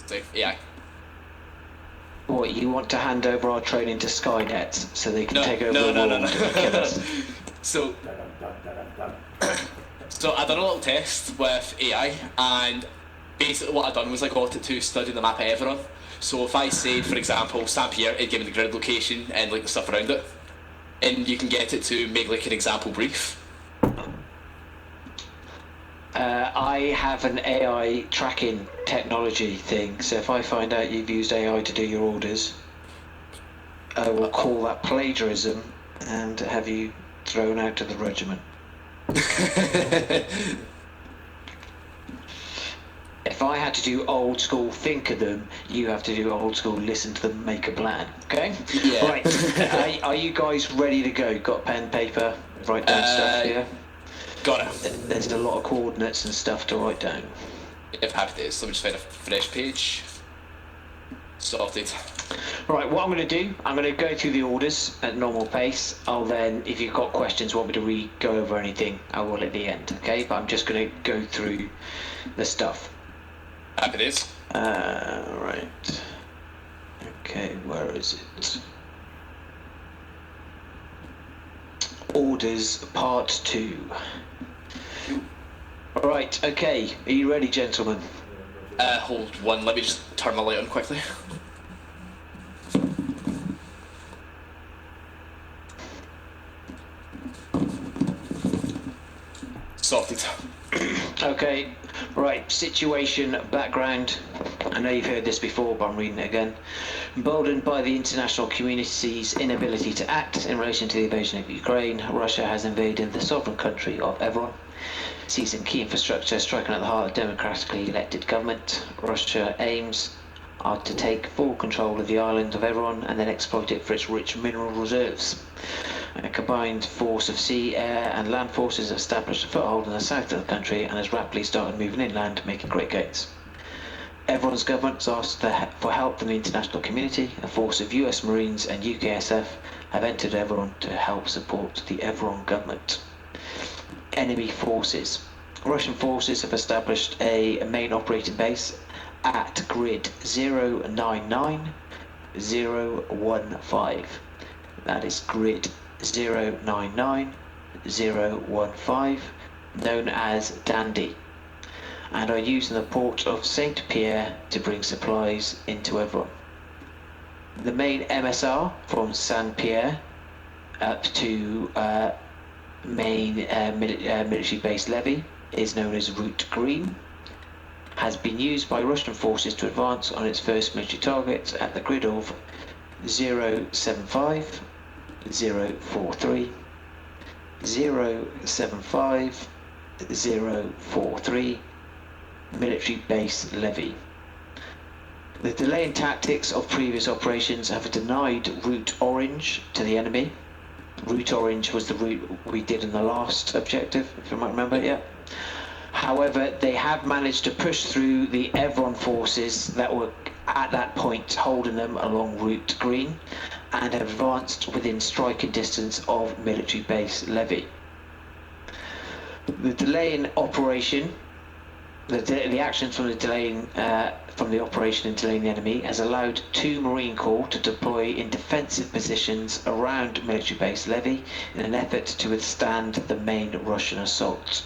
So, AI. What, you want to hand over our training to Skynet so they can take over No, the no, world no, and kill no. us? So I done a little test with AI, and basically what I done was I got it to study the map of Everon. So if I said, for example, Saint-Pierre, it'd give me the grid location and like the stuff around it, and you can get it to make like an example brief. I have an AI tracking technology thing, so if I find out you've used AI to do your orders, I will call that plagiarism and have you thrown out of the regiment. If I had to do old school think of them, you have to do old school listen to them, make a plan. Okay? Yeah. Right. Are you guys ready to go? Got pen, paper, write down stuff, yeah? Got it. There's a lot of coordinates and stuff to write down. If happy days, let me just find a fresh page. Sorted. Right, what I'm going to do, I'm going to go through the orders at normal pace. I'll then, if you've got questions, want me to go over anything, I will at the end, okay? But I'm just going to go through the stuff. Happy days. Right. Okay, where is it? Orders, part 2. Right, okay. Are you ready, gentlemen? Hold one, let me just turn my light on quickly. Sorted. Okay, right, situation, background. I know you've heard this before, but I'm reading it again. Emboldened by the international community's inability to act in relation to the invasion of Ukraine, Russia has invaded the sovereign country of Evron, seizing key infrastructure, striking at the heart of democratically elected government. Russia aims are to take full control of the island of Evron and then exploit it for its rich mineral reserves. A combined force of sea, air and land forces have established a foothold in the south of the country and has rapidly started moving inland, making great gains. Evron's government has asked for help from the international community. A force of US Marines and UKSF have entered Evron to help support the Evron government. Enemy forces. Russian forces have established a main operating base at grid 099015. That is grid 099015, known as Dandy, and are using the port of Saint Pierre to bring supplies into Evron. The main MSR from Saint Pierre up to main military base levy is known as Route Green, has been used by Russian forces to advance on its first military target at the grid of 075, 043, 075, 043, military base levy. The delay in tactics of previous operations have denied Route Orange to the enemy. Route Orange was the route we did in the last objective, if you might remember, yeah. However, they have managed to push through the Evron forces that were at that point holding them along Route Green and have advanced within striking distance of military base levy. The delay in operation, the actions from the delaying from the operation in delaying the enemy has allowed 2 Marine Corps to deploy in defensive positions around military base levy in an effort to withstand the main Russian assault.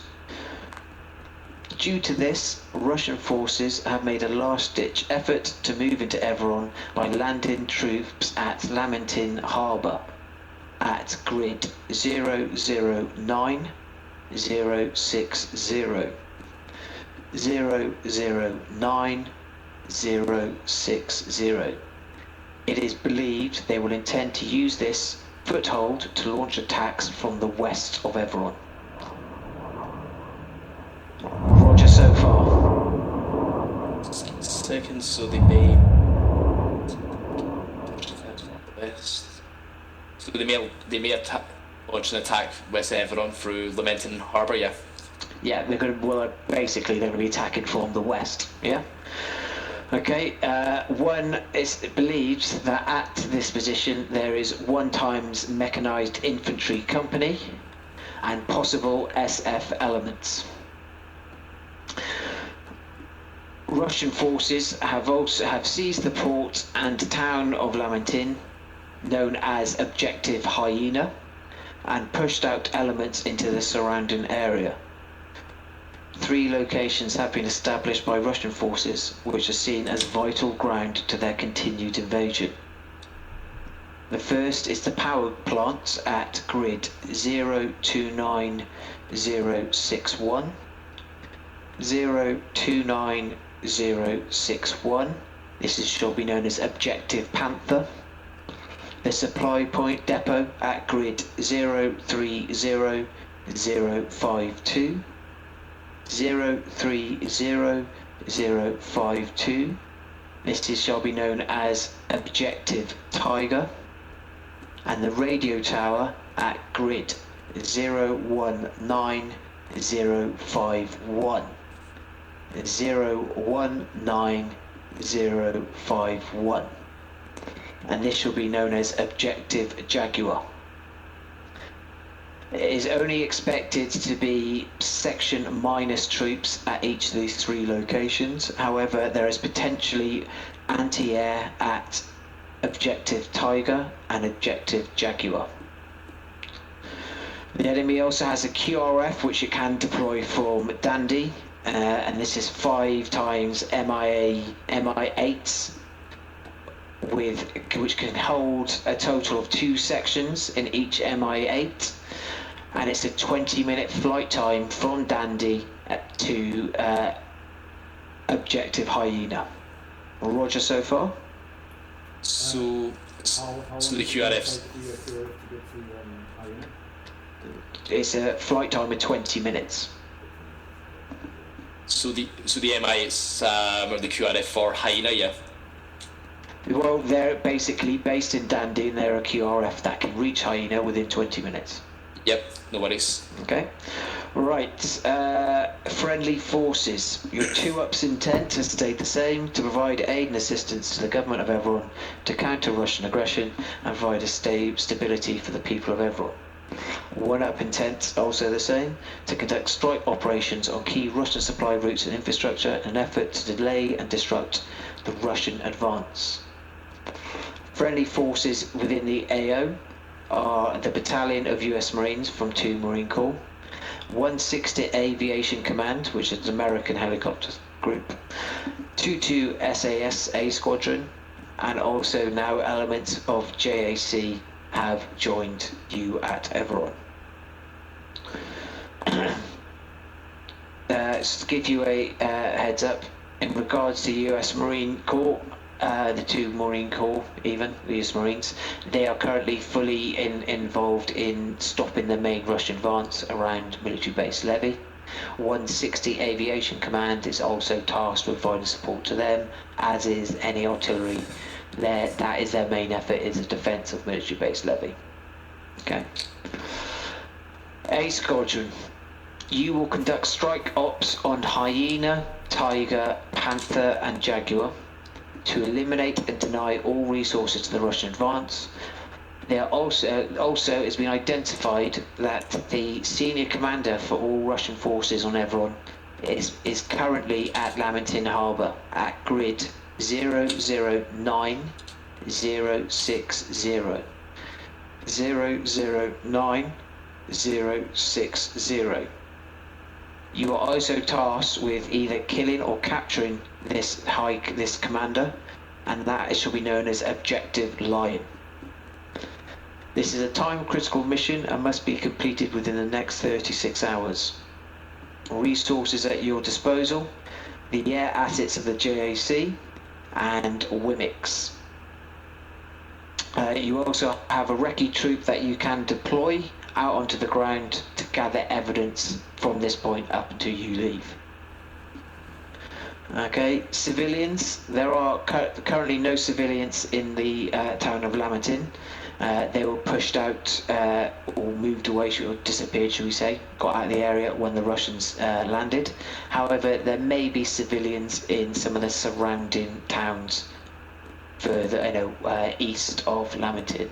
Due to this, Russian forces have made a last-ditch effort to move into Evron by landing troops at Lamentin Harbour at grid 009, 060, 009, 060. It is believed they will intend to use this foothold to launch attacks from the west of Evron. Roger so far. Second, so they may. So they may launch an attack West Everon through Lamentin Harbour, yeah. Yeah, they're going to basically they're going to be attacking from the west. Yeah. Okay. One is believed that at this position there is 1 times mechanized infantry company and possible SF elements. Russian forces have seized the port and town of Lamentin, known as Objective Hyena, and pushed out elements into the surrounding area. 3 locations have been established by Russian forces, which are seen as vital ground to their continued invasion. The first is the power plant at grid 029061. 029061. This shall be known as Objective Panther. The supply point depot at grid 030052. 030052. This shall be known as Objective Tiger. And the radio tower at grid 019051. 019051. And this shall be known as Objective Jaguar. It is only expected to be section minus troops at each of these 3 locations. However, there is potentially anti-air at Objective Tiger and Objective Jaguar. The enemy also has a QRF which it can deploy from Dundee, and this is 5 times MI8s, which can hold a total of 2 sections in each MI8, and it's a 20-minute flight time from Dundee to Objective Hyena. Roger so far? So the QRFs. It's a flight time of 20 minutes. So the MI8s or the QRF for Hyena, yeah. Well, they're basically based in Dundee, and they're a QRF that can reach Hyena within 20 minutes. Yep, no worries. Okay. Right. Friendly forces. Your 2-ups intent has stayed the same: to provide aid and assistance to the government of Evron, to counter Russian aggression, and provide a stability for the people of Evron. 1-up intent also the same: to conduct strike operations on key Russian supply routes and infrastructure in an effort to delay and disrupt the Russian advance. Friendly forces within the AO are the Battalion of US Marines from 2 Marine Corps, 160 Aviation Command, which is an American helicopter group, 22 SAS A Squadron, and also now elements of JAC have joined you at Evron. Just to give you a heads up, in regards to US Marine Corps, the 2 Marine Corps, even the US Marines, they are currently fully involved in stopping the main Russian advance around military base Levy. 160 Aviation Command is also tasked with providing support to them, as is any artillery. That is their main effort, is the defence of military base Levy. Okay. A Squadron. You will conduct strike ops on Hyena, Tiger, Panther and Jaguar to eliminate and deny all resources to the Russian advance. There are also it's been identified that the senior commander for all Russian forces on Evron is currentently at Lamentin Harbour at grid 009060. 009060. You are also tasked with either killing or capturing this commander, and that shall be known as Objective Lion. This is a time-critical mission and must be completed within the next 36 hours. Resources at your disposal: the air assets of the JAC and WMIX. You also have a recce troop that you can deploy out onto the ground to gather evidence from this point up until you leave. Okay, civilians. There are currently no civilians in the town of Lamentin. They were pushed out or moved away, or disappeared, shall we say, got out of the area when the Russians landed. However, there may be civilians in some of the surrounding towns further, east of Lamentin.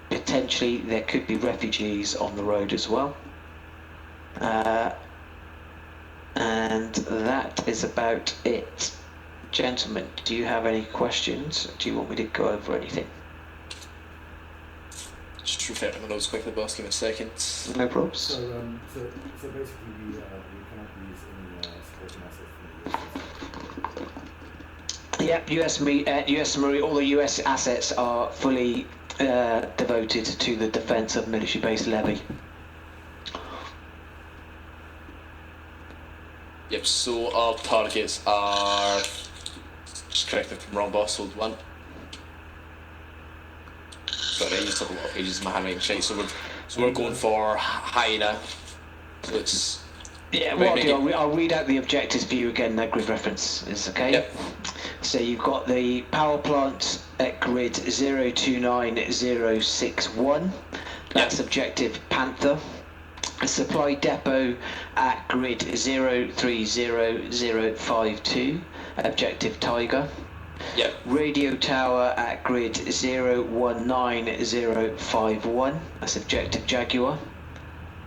Potentially, there could be refugees on the road as well. And that is about it. Gentlemen, do you have any questions? Do you want me to go over anything? Just refer to my notes quickly, boss. Give me a second. No problems. So basically, we cannot use any supporting assets from the US. Yep, US Marine, all the US assets are fully devoted to the defence of military base levy. Yep, so our targets are... Just correct me if I'm wrong, boss. Hold one. Sorry, I used up a lot of pages in my handwriting shite. So we're going for Hyena. So it's... Yeah, Wait, what make I'll do, I'll read out the objectives for you again. That grid reference is okay. Yep. So you've got the power plant at grid 029061. That's objective Panther. A supply depot at grid 030052. Objective Tiger. Yep. Radio tower at grid 019051. That's objective Jaguar.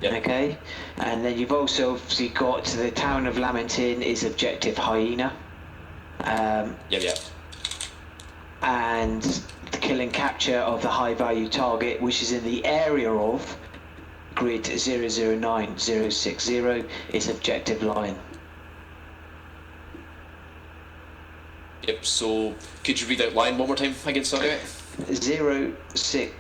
Yep. Okay, and then you've also obviously got the town of Lamentin is objective Hyena. Yep. And the kill and capture of the high value target, which is in the area of grid 009060, is objective Lion. Yep, so could you read out line one more time again, sorry? 09060.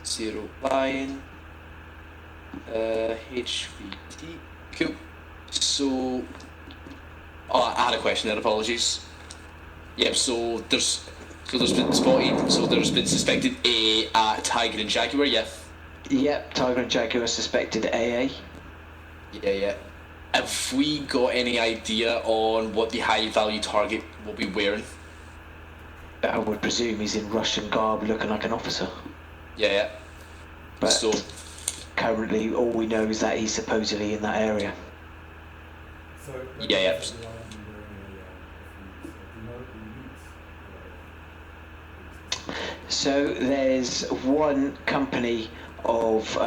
0 line, HVT, cool. So, I had a question there, apologies. Yep, so there's been spotted, so there's been suspected A at Tiger and Jaguar, yeah? Yep, Tiger and Jaguar suspected AA. Yeah. Have we got any idea on what the high value target will be wearing? I would presume he's in Russian garb looking like an officer. Yeah. But So, currently all we know is that he's supposedly in that area. So Yeah. So there's one company of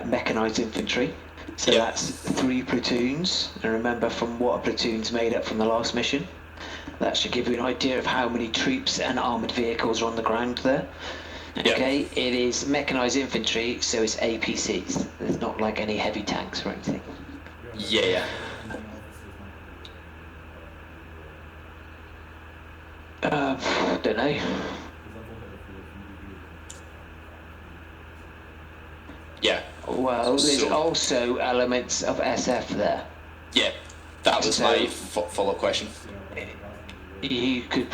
mechanized infantry. So Yep. that's 3 platoons. And remember from what a platoon's made up from the last mission. That should give you an idea of how many troops and armoured vehicles are on the ground there. Yep. Okay, it is mechanized infantry, so it's APCs. There's not like any heavy tanks or anything. yeah. Don't know. Yeah. Well, there's So- also elements of SF there. Yeah. That was So- my follow-up question. You could,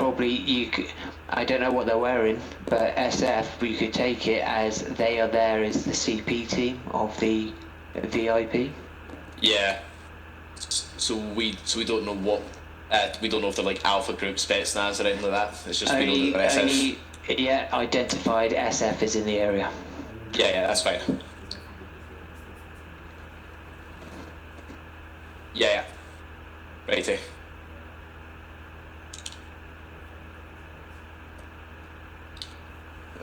I don't know what they're wearing, but SF, you could take it as they are there as the CP team of the VIP. Yeah. So we don't know what we don't know if they're like Alpha Group, Spetsnaz, or anything like that. It's just we know that they're SF. Yeah, identified SF is in the area. Yeah, that's fine. Yeah. Righty.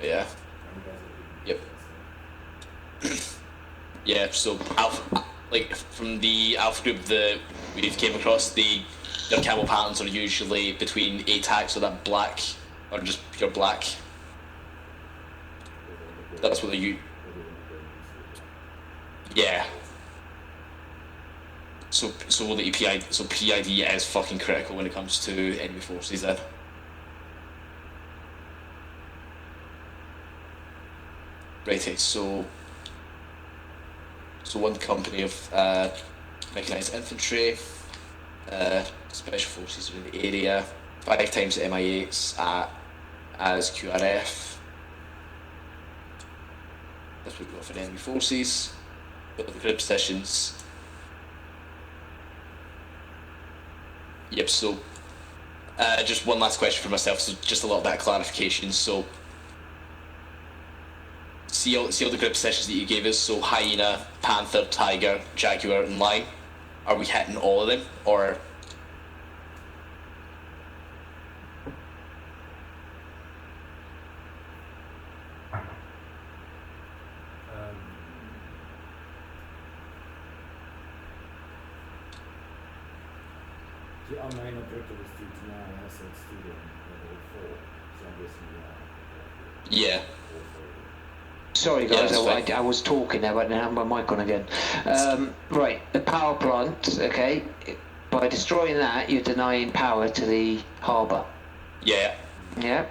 Yeah. Yep. Yeah, so Alpha, like from the Alpha Group that we've came across, their camo patterns are usually between ATAC, so that black, or just pure black. That's what they Yeah. So the PID is fucking critical when it comes to enemy forces then. Righty, so one company of mechanized infantry, special forces are in the area, 5 times the MI8s as QRF. That's what we've got for the enemy forces. Got the grid positions. Yep, so just one last question for myself, so just a little bit of clarification. So see all the grid positions that you gave us, so Hyena, Panther, Tiger, Jaguar and Lion. Are we hitting all of them, or? our main objective is to deny assets to them level 4. So I'm guessing Yeah. Sorry Yeah, guys, that's fine. I was talking there, but now I have my mic on again. Right, the power plant, okay, by destroying that, you're denying power to the harbour. Yeah. Yeah.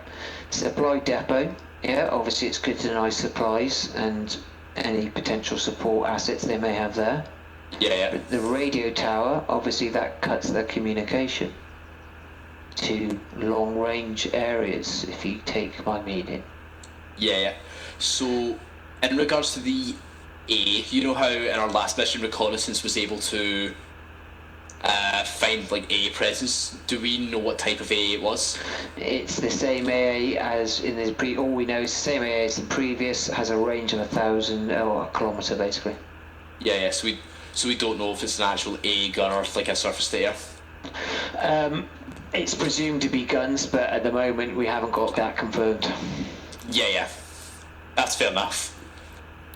Supply depot, yeah, obviously it's good to deny supplies and any potential support assets they may have there. Yeah. The radio tower, obviously that cuts their communication to long range areas, if you take my meaning. Yeah. So, in regards to the A, you know how in our last mission reconnaissance was able to find like A presence? Do we know what type of A it was? It's the same AA as in the all we know is the same AA as the previous, has a range of 1,000 or a kilometre basically. Yeah. So we don't know if it's an actual A gun or like a surface to air. It's presumed to be guns, but at the moment we haven't got that confirmed. Yeah. That's fair enough.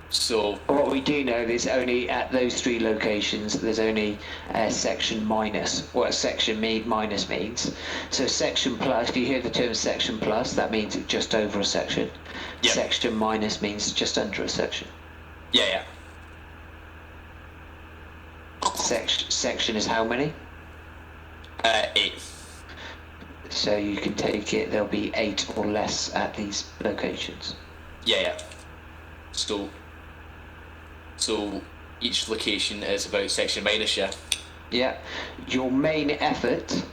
So What we do know is only at those 3 locations there's only section minus. What section minus means. So section plus, if you hear the term section plus, that means just over a section. Yep. Section minus means just under a section. yeah. Section is how many? 8. So you can take it, there'll be 8 or less at these locations. Yeah. So each location is about section minus, yeah? Yeah. Your main effort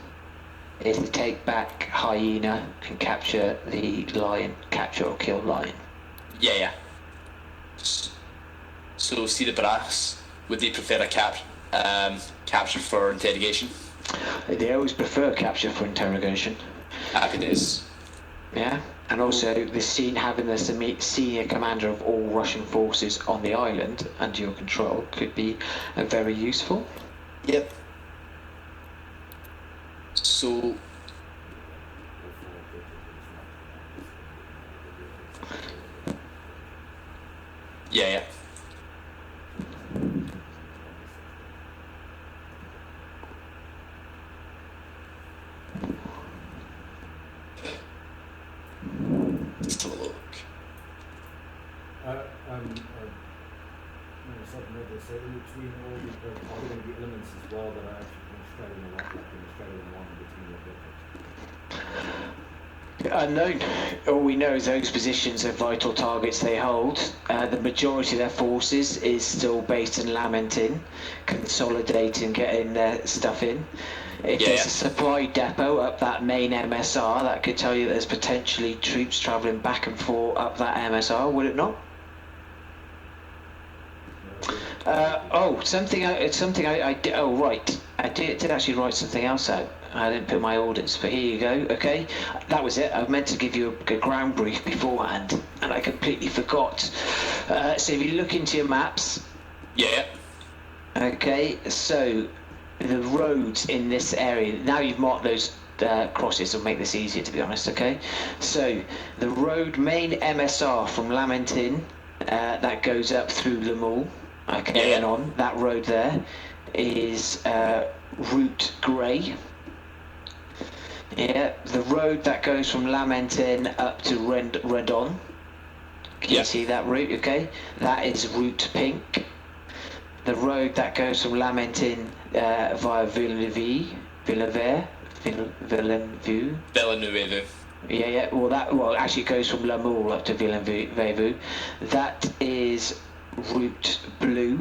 is to take back Hyena and capture the lion. Capture or kill lion. Yeah. So see the brass, would they prefer a capture for interrogation? They always prefer capture for interrogation. Happy days. Yeah. And also having the senior commander of all Russian forces on the island under your control could be very useful. Yep. So yeah. Let's have a look. So in between all the, are there going to be elements as well that are actually straddling the line, straddling the line between the objectives? Unknown. All we know is those positions are vital targets they hold. The majority of their forces is still based in Lamentin, consolidating, getting their stuff in. If there's a supply depot up that main MSR, that could tell you there's potentially troops travelling back and forth up that MSR, would it not? Something I did. Oh, right. I did actually write something else out. I didn't put my orders, but here you go. Okay, that was it. I meant to give you a ground brief beforehand, and I completely forgot. So if you look into your maps. Yeah. Okay, so the roads in this area. Now you've marked those crosses, will make this easier, to be honest. Okay, so the main MSR from Lamentin that goes up through Lamul. Okay, and on that road there is Route Grey. Yeah, the road that goes from Lamentin up to Redon. Can you see that route? Okay, that is Route Pink. The road that goes from Lamentin via Villeneuve. Yeah. Well, actually, it goes from Lamul up to Villeneuve. That is Route Blue.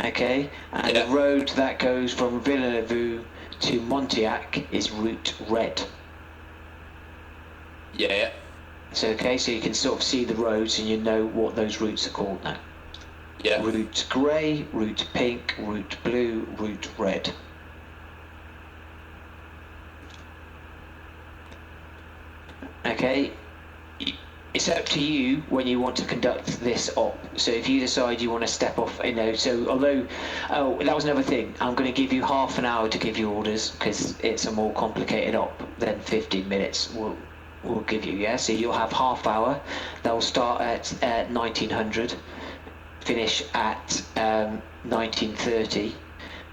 Okay, and the road that goes from Villeneuve to Montiac is Route Red. Yeah. So okay, so you can sort of see the roads and you know what those routes are called now. Yeah. Route Grey, Route Pink, Route Blue, Route Red. Okay, it's up to you when you want to conduct this op. So if you decide you want to step off, so although, that was another thing, I'm going to give you half an hour to give you orders because it's a more complicated op than 15 minutes will give you, yeah? So you'll have half hour, they'll start at 1900, finish at 1930,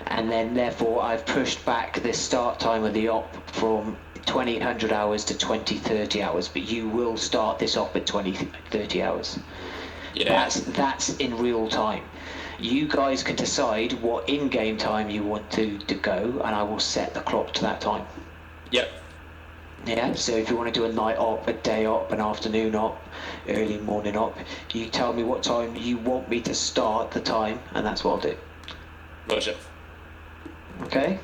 and then therefore I've pushed back the start time of the op from 2000 hours to 2030 hours, but you will start this op at 2030 hours. Yeah. That's in real time. You guys can decide what in-game time you want to go, and I will set the clock to that time. Yep. Yeah, so if you want to do a night op, a day op, an afternoon op, early morning op, you tell me what time you want me to start the time, and that's what I'll do. Roger. Okay?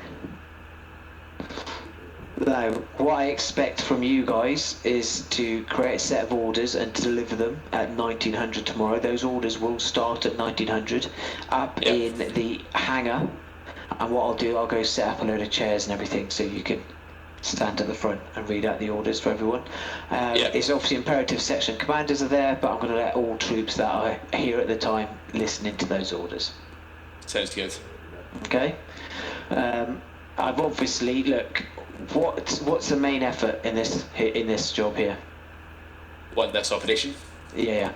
Now, what I expect from you guys is to create a set of orders and deliver them at 1900 tomorrow. Those orders will start at 1900 up in the hangar. And what I'll do, I'll go set up a load of chairs and everything so you can stand at the front and read out the orders for everyone. It's obviously imperative section commanders are there, but I'm going to let all troops that are here at the time listen into those orders. Sounds good. Okay? I've obviously, look, what's the main effort in this job here? What, this operation? Yeah.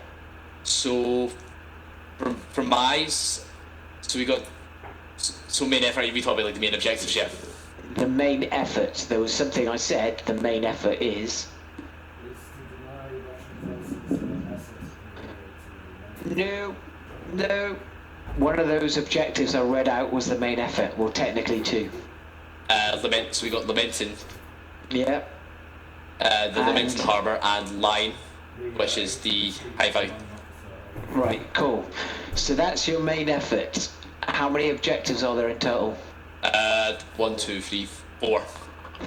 So, from my eyes, so we got, so main effort, we talk about like the main objectives, yeah? The main effort, there was something I said, the main effort is... No. One of those objectives I read out was the main effort. Well, technically two. So we got lamenting. Yeah. The lamenting harbour and line, which is the high value. Right, cool. So that's your main effort. How many objectives are there in total? 1, 2, 3, 4.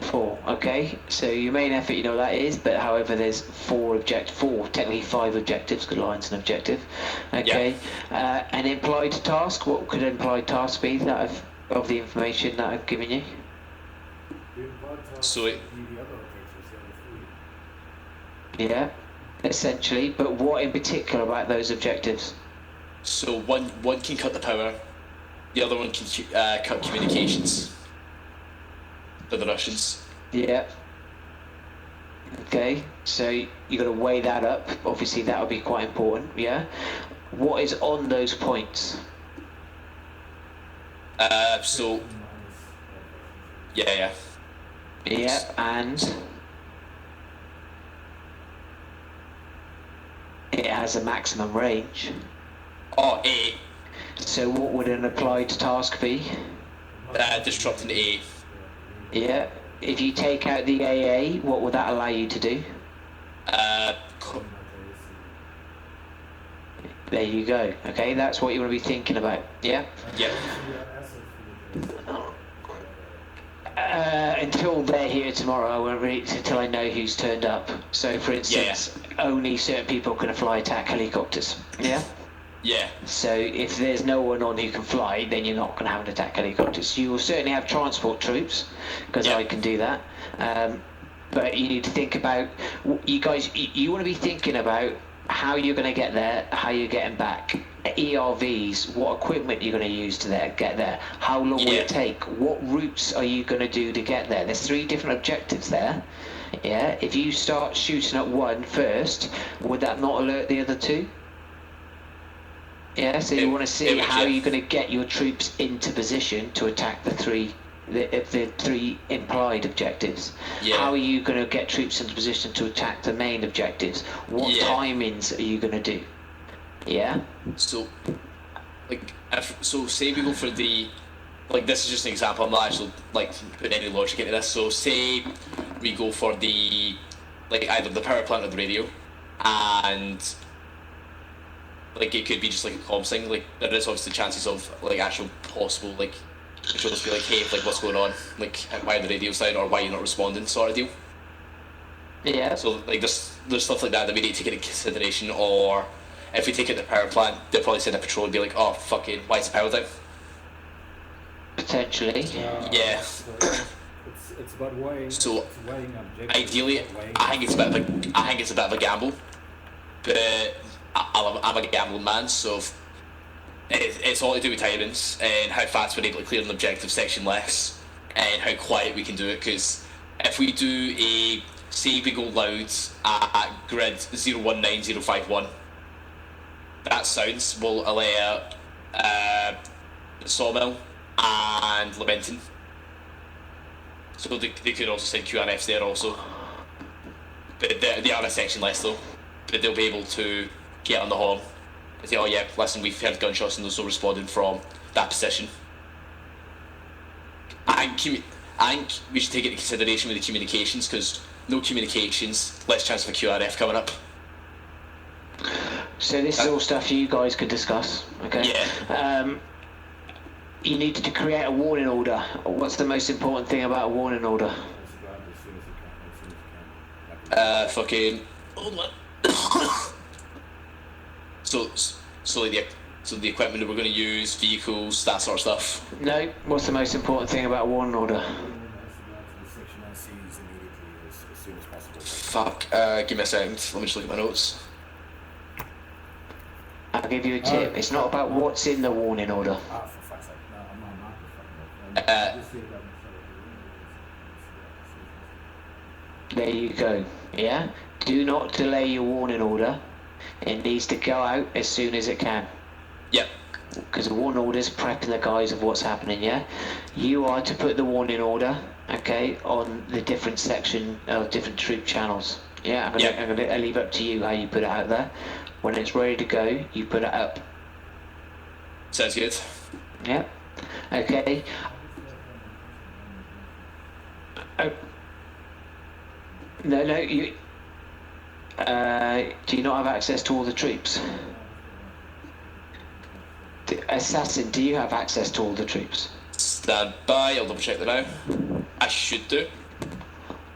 4, okay. So your main effort, you know what that is, but however there's 4, technically 5 objectives, because line's an objective. Okay. Yeah. An implied task, what could an implied task be that of the information that I've given you? So yeah, essentially, but what in particular about those objectives? So one can cut the power, the other one can cut communications for the Russians. Yeah. Okay, so you got to weigh that up. Obviously, that would be quite important. Yeah. What is on those points? So. Yeah. Yeah, and it has a maximum range. Oh, A. So what would an applied task be? Disrupting A. Yeah. If you take out the AA, what would that allow you to do? There you go. Okay, that's what you want to be thinking about. Yeah? Yeah. Until they're here tomorrow, I won't read until I know who's turned up. So, for instance, only certain people can fly attack helicopters. Yeah? Yeah. So, if there's no one on who can fly, then you're not going to have an attack helicopters. You will certainly have transport troops, because I can do that. But you need to think about, you guys, you want to be thinking about how you're going to get there, how you're getting back. ERVs, what equipment you're going to use to get there, how long will it take, what routes are you going to do to get there. There's 3 different objectives there. Yeah, if you start shooting at one first, would that not alert the other 2? Yeah, so you want to see how you're going to get your troops into position to attack the 3 implied objectives. How are you going to get troops into position to attack the main objectives? What timings are you going to do? Yeah. So, say we go for the, this is just an example. I'm not actually putting any logic into this. So say we go for the either the power plant or the radio, and it could be just a comms thing. There is obviously chances of actual possible she'll just be hey, what's going on? Why are the radios down, or why you're not responding, sort of deal. Yeah. So there's stuff like that we need to take into consideration. Or if we take it to the power plant, they'll probably send a patrol and be oh fucking, why is the power down? Potentially. Yeah. It's about weighing. So it's weighing objectives, ideally, I think it's a bit of a gamble, but I'm a gambling man, so. It's all to do with timings and how fast we're able to clear an objective section less and how quiet we can do it, because if we do say we go loud at grid 019051, that sounds will alert the sawmill and Lamenton. So they could also send QRFs there also. But they are a section less though. But they'll be able to get on the horn and say, oh yeah, listen, we've heard gunshots and there's no responding from that position. I think we should take it into consideration with the communications, because no communications, less chance of a QRF coming up. So this is all stuff you guys could discuss, okay? Yeah. You need to create a warning order. What's the most important thing about a warning order? Fucking. Hold on. So the equipment that we're going to use, vehicles, that sort of stuff. No. What's the most important thing about a warning order? Fuck. Give me a second. Let me just look at my notes. I'll give you a tip. It's not about what's in the warning order. There you go. Yeah? Do not delay your warning order. It needs to go out as soon as it can. Yep. Because the warning order is prepping the guys of what's happening, yeah? You are to put the warning order, okay, on the different section of different troop channels. Yeah, I'll leave up to you how you put it out there. When it's ready to go, you put it up. Sounds good. Yeah. Okay. Oh. No, you. Do you not have access to all the troops? Assassin, do you have access to all the troops? Stand by, I'll double check that now. I should do.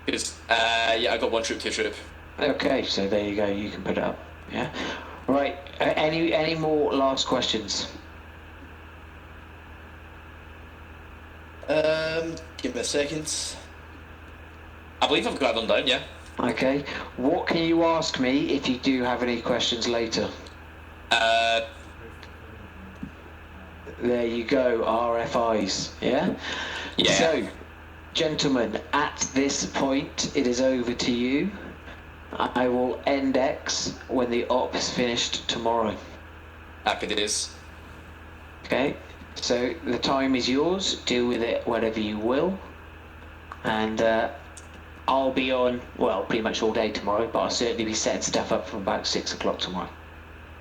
Because, yeah, I got one troop, two troop. Okay, so there you go, you can put it up. Yeah. Right, any more last questions? Give me a second. I believe I've got them down, yeah. Okay. What can you ask me if you do have any questions later? There you go, RFIs, yeah? Yeah. So, gentlemen, at this point, it is over to you. I will end X when the op is finished tomorrow. Happy days. Okay? So, the time is yours. Deal with it whatever you will. And, I'll be on, well, pretty much all day tomorrow, but I'll certainly be setting stuff up from about 6 o'clock tomorrow.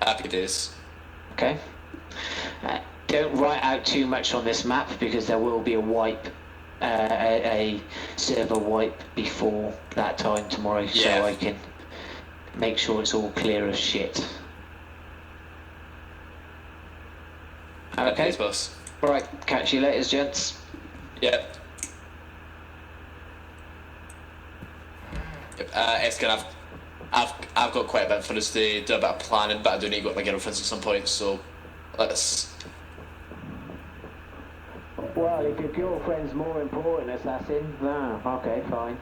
Happy days. Okay? Don't write out too much on this map because there will be a wipe, a server wipe before that time tomorrow, Yeah. so I can make sure it's all clear of shit. Happy Okay? days, boss. Right, catch you later, gents. Yeah. Yep. Eskin, I've got quite a bit for us to do a bit of planning, but I do need to go with my girlfriends at some point, so let's. Well, if your girlfriend's more important, Assassin, okay, fine.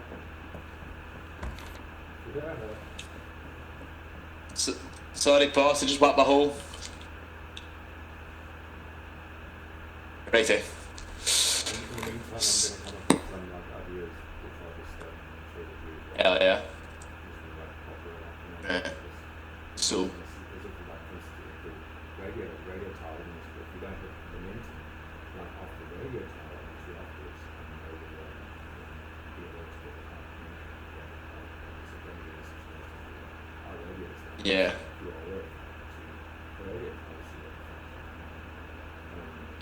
Sorry, boss, I just whacked my hole. Righty. Hell yeah. So. Yeah.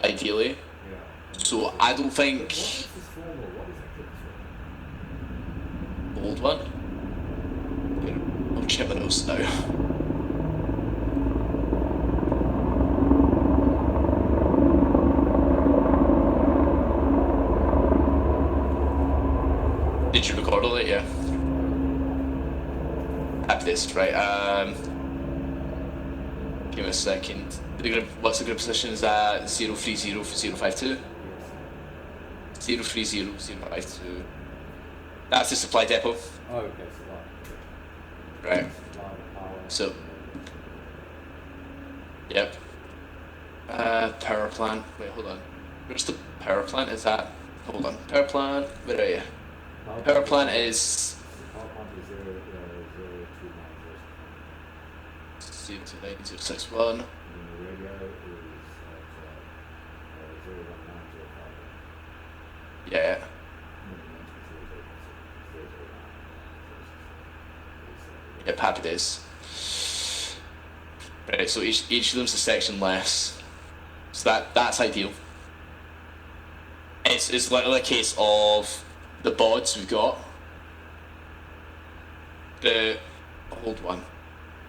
Ideally. So I don't think. Old one. I'm checking my notes now. Did you record all that? Yeah. Happy this, right? Give me a second. The group, what's the group position? Is that 030052? 030052. That's the supply depot. Oh, okay, so that. Right. So. Yep. Power plant. Wait, hold on. Where's the power plant? Is that? Hold on. Power plant. Where are you? Power plant is. Power plant is 029061. And the radio is at 01905. Yeah. Yep, happy days. Right, so each of them's a section less. So that's ideal. It's literally a case of the bods we've got. The old one.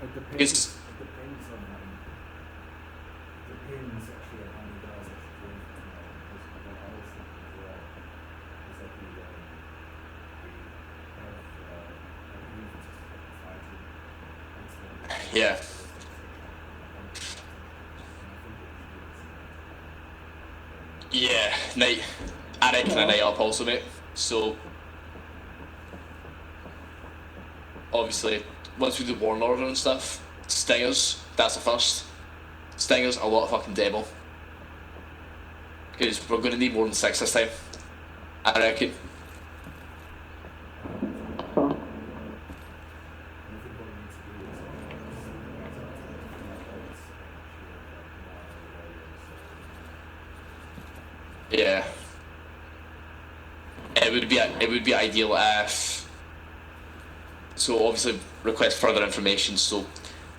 It depends. It's- It depends on depends actually on how many guys actually join from that. Because what I was thinking as well is that we have even just like the fighting. Yeah. Yeah, night. I reckon a night up also, mate. So obviously, once we do Warren Order and stuff, Stingers, that's the first. Stingers, a lot of fucking demo. Because we're going to need more than 6 this time. I reckon. Yeah. It would be ideal if, so obviously request further information. So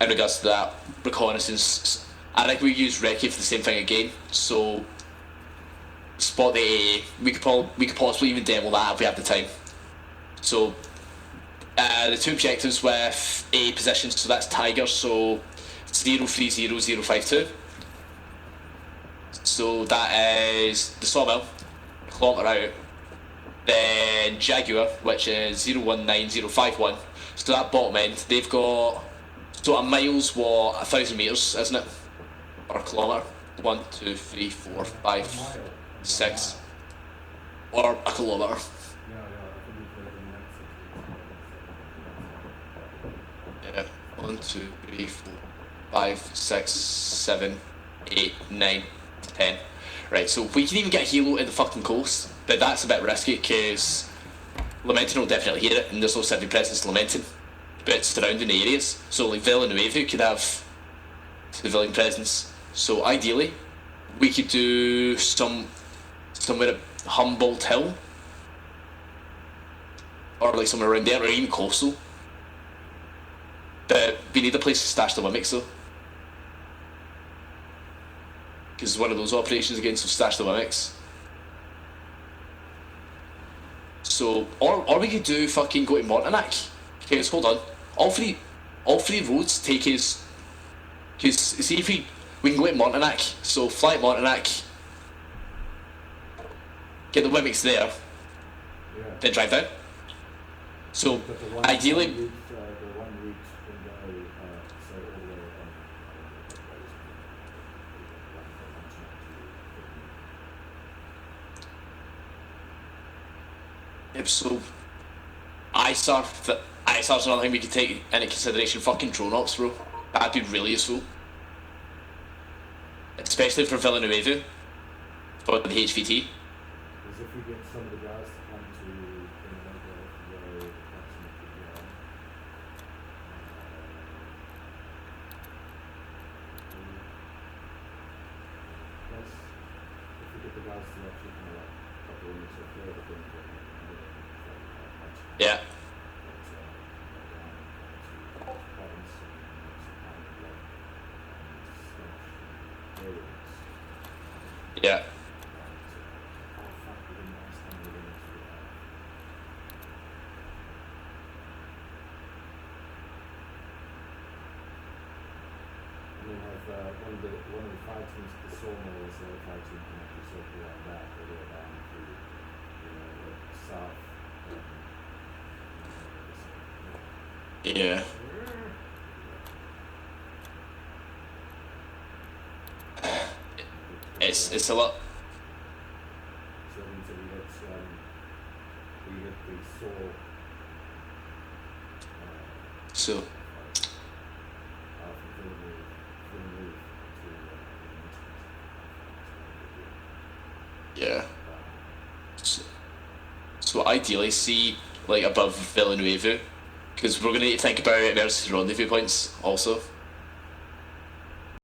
in regards to that reconnaissance, I think we use Recce for the same thing again. So spot the AA. We could possibly even demo that if we have the time. So the 2 objectives with AA positions. So that's Tiger. So 030052. So that is the Sawmill, a kilometre out. Then Jaguar, which is 019051. So that bottom end, they've got, so a mile's what, 1,000 metres, isn't it? Or a kilometre? 1, 2, 3, 4, 5, 6. Or a kilometre. Yeah, 1, 2, 3, 4, 5, 6, 7, 8, 9, 10. Right, so if we can even get a helo at the fucking coast, but that's a bit risky because Lamentin will definitely hear it and there's no civilian presence in Lamentin, but it's surrounding the areas. So like Villanueva could have civilian presence. So ideally, we could do somewhere at Humboldt Hill, or like somewhere around there, or even coastal. But we need a place to stash the Wimics though. Because it's one of those operations again, so stash the Wimics. So, or we could do fucking go to Montenac. Because, hold on. All three roads take us, because see if we can go to Montenac, so fly at Montenac, get the Wimics there, then drive down. So, ideally, so ISAR's another thing we could take into consideration. Fucking drone ops, bro. That'd be really useful. Especially for Villanueva, for the HVT. Because if we get some of the guys to come to approximately plus, if we get the guys to actually kind of like a couple of weeks or further, then Yeah. Yeah. And then have one of the fightings, the Sawmill is the fighting can actually circle around that all the way down through south. Yeah. It's a lot. So that means that we hit the saw. So Villeneuve to yeah. So ideally, see like above Villanueva, because we're gonna need to think about emergency rendezvous points also.